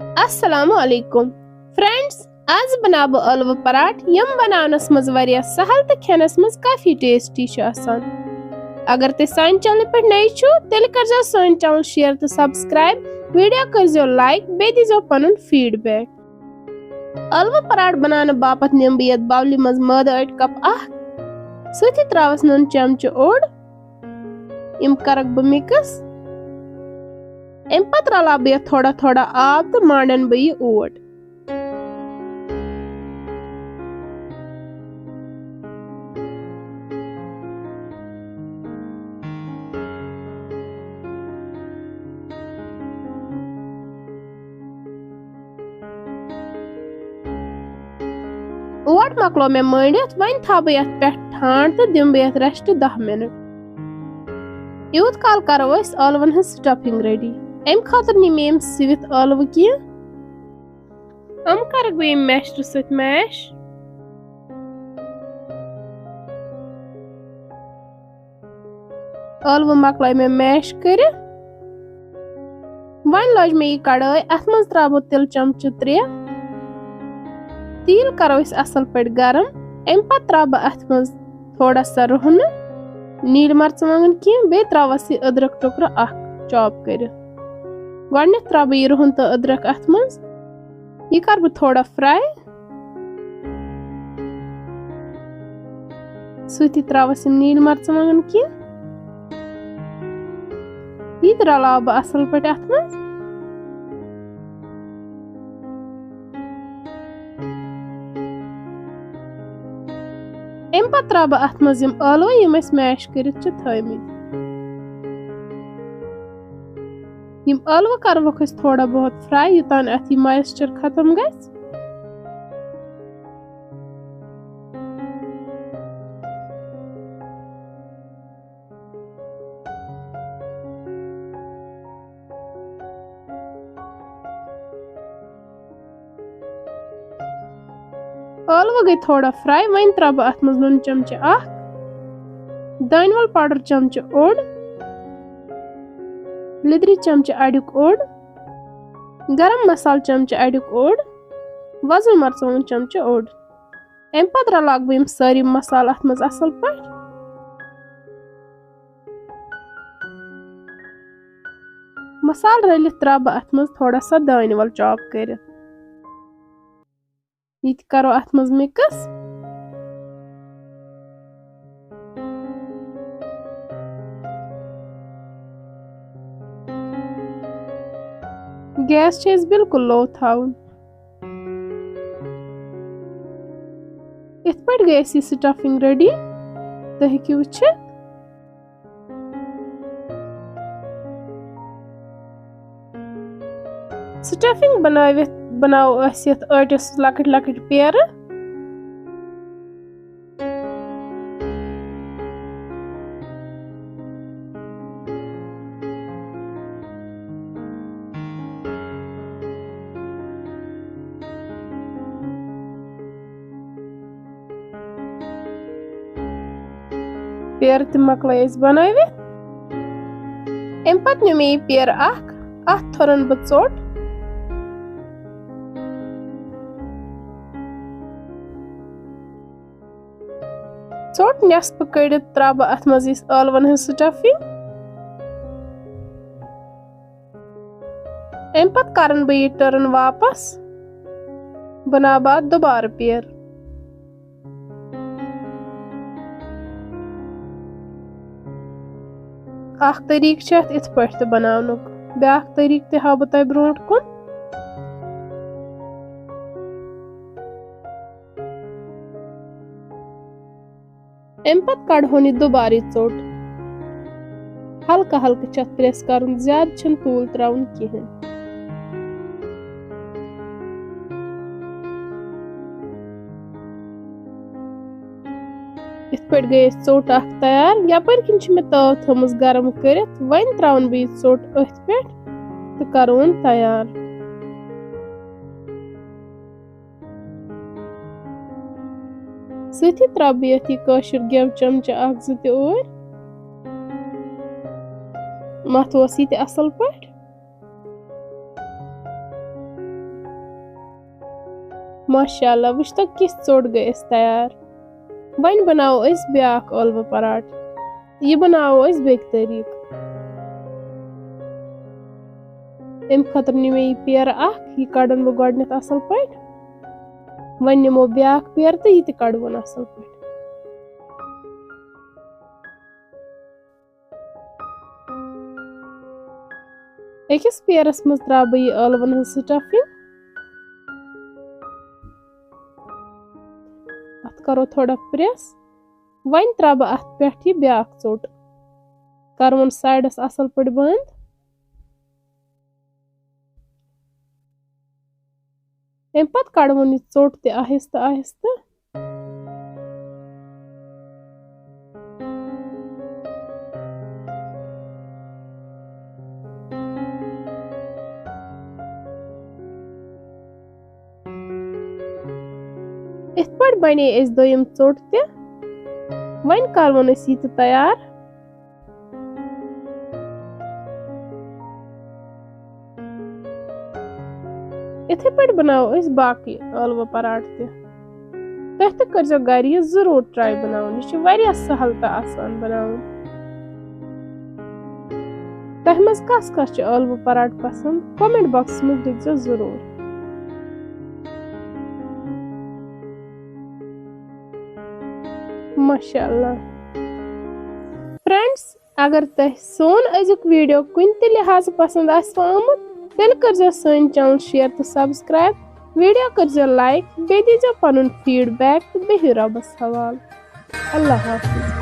अस्सलामु अलैकुम फ्रेंड्स, आज बनाओ बह अलू पराठ यम बनावनस मज वारिया सहल तो खेनस मज काफी टेस्टी आसान। अगर ते सान चैनल पे नए छु तेल करजो सान चैनल शेयर तो सब्सक्राइब, वीडियो करजो लाइक, बे दीजो पनुन फीडबैक। अलू पराठ बनाने बापत निम बह यत बावली मज मद 8 कप सती त्रावस नुन चमच ओड इम करक बह मिक्स। अम पत रला बह थोड़ा थोड़ा आब तो मांडन बह यह ओट। ओट मकलो मे मंडित वन था बह यथ पे ठांड तो दिम बह यथ रेस्ट 10 मिनट। यूत काल करो अस अलवन हज स्टफिंग रेडी। अम खातर नी मे सिवित अलव की करक बह मैशर सत मैश। अलव मकल मे मैश कर वन लज मे कड़ाई अथ मज त्रा तिल चमच 3। तिल करो असल पे गरम। अम पत त्रा अथ मज थोड़ा सा रुहन, नील मर्चवांगन की बे त्रावस अदरक टुकर चॉप कर। गडनथ त्रा बह रुहन तो अदरक अथ मज यह कर बह थोड़ा फ्राई। सती त्रावस नील मर्चवांगन की यह रलाव बह असल पे अथ मज। अम पत त्रा बह अथ मज अलू यम मैश कर थमित। यम अलव करवक थोड़ा बहुत फ्राई युतान अथ मॉइस्चर खत्म गस। अलव गई थोड़ा फ्राई वन त्रा बह अथ मज नुन चमच 1, दानवल पाउडर चमच ओड, लिदरी चमच अड़ुक ओड, गरम मसाल चमच अड़ुक ओड, वजल मर्चवांगन चमच ओड। अम पत रलाग बह सारी मसाल अथ मज असल पे। मसाल रलित त्रा बह अथ मज थोड़ा सा दानवल चॉप कर। यह करो अथ मज मिक्स। गैस बिल्कुल लो थाउन। इत पे गई यह स्टफिंग रेडी तो हेकि वुचित। स्टफिंग बनाओ आटस लकट लकट पेर। पेर त मकल बनावित। अम पत नु मे पेर अथ थोरन बह चोट। चोट नेसप कड़ित त्रा बह अथ मज अलवन हज स्टफिंग। अम पत करन बह यह टर्न वापस बना बह दोबारा पेर। अख तरीक इत पे बनानुक, ब्याक तरीक ते हाव बह ब्रोट कुन। अम पत कड़होन दोबारा चोट। हल्का हल्का छत प्रेस कर, ज्यादा छन तूल त्राउन किहन। इत पे गई चोट तैयार। यपर किन मे तव थमस गरम कर वन त्रावन बह चोट अथ पे तो करोन तैयार। सती त्रा बह यथ काशिर गेव चमच 1-2 ते ओर मथ असल पे। माशाअल्लाह वुछ तो किस चोट गई तैयार। वन बनाओ अस ब्याक ٲلوٕ पराठ। ये बनाओ अस बेक तरीक। अम खतर नि मे पेर अख ये कड़न बह गोडनेथ असल पट। वन निमो ब्याक पेर तो ये कड़वन असल पट। अकिस पेरस मज त्रा बह यह ٲلون हंस स्टफिंग। अत करो थोड़ा प्रेस। वन त्रा बह अत पे यह ब्याक चोट। करवन साइडस असल पट बंद। अम पत कड़वन यह चोट ते आहिस्ता आहिस्ता। इत पट बने अस दोयम चोट ते। वन करवन अस यह तैयार। इथे पट बनाओ अस बाकी ٲلوٕ पराठ ते। तुह करजो घर यह जरूर ट्राई बनाउन। यह वारिया सहल तो आसान बनाउन। तह मज कस कस ٲلوٕ पराठ पसंद कमेंट बॉक्स में लिखजो जरूर। माशाअल्लाह। फ्रेंड्स अगर तह सोन अजुक वीडियो कुन ते लिहाज पसंद आमुत तेल करजो सन चैनल शेयर तो सब्सक्राइब। वीडियो करजो लाइक बे दीजो पनुन फीडबैक तो बेहियो रब्बस हवाल। अल्लाह हाफिज।